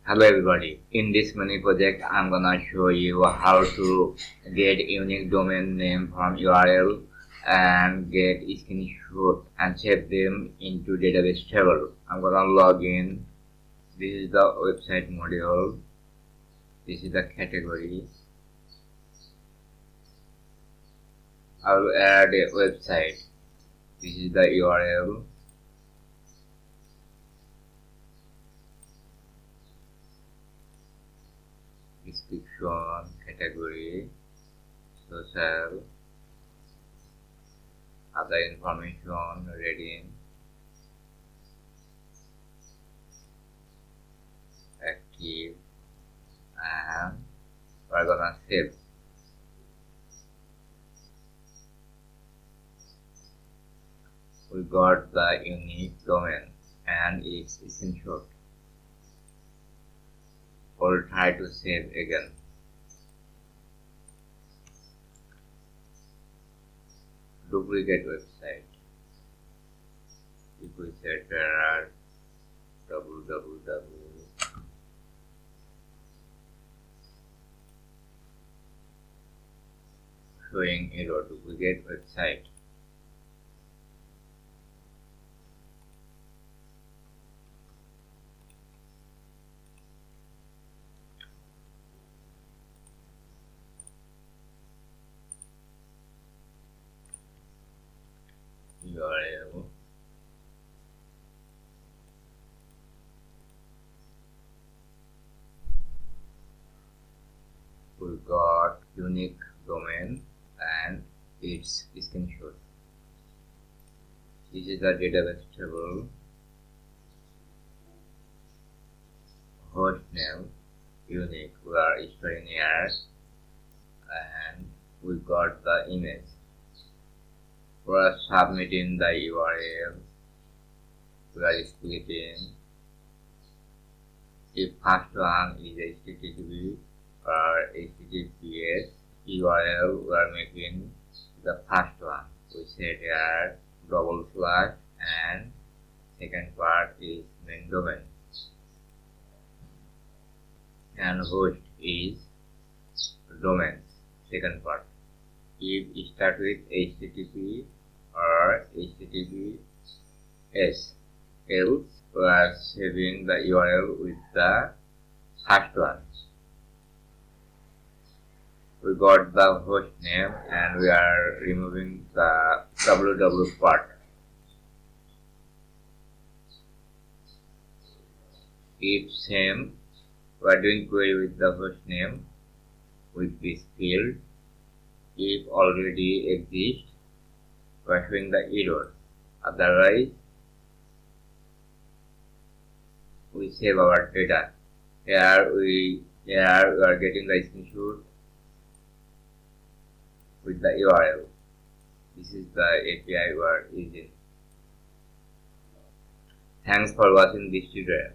Hello everybody, in this mini project I'm gonna show you how to get unique domain name from URL and get screenshot and save them into database table. I'm gonna log in. This is the website module. This is the category. I will add a website. This is the URL. Description, category, social, other information, reading, active, and we're gonna save. We got the unique domain and its screenshot. We'll try to save again. Duplicate website. If we set error www, showing error, duplicate website. URL, we got unique domain and its screenshot. This is the database table. Host name unique, we are storing here, and we got the image. We are submitting the URL. We are splitting. If first one is HTTP or HTTPS URL, we are making the first one. We set here // and second part is main domain. And host is domain, second part. If it start with HTTP or HTTPS, else we are saving the URL with the first one. We got the host name and we are removing the www part. If same, we are doing query with the host name with this field. If already exists, we are showing the error. Otherwise, we save our data. Here we are getting the screenshot with the URL. This is the API we are using. Thanks for watching this tutorial.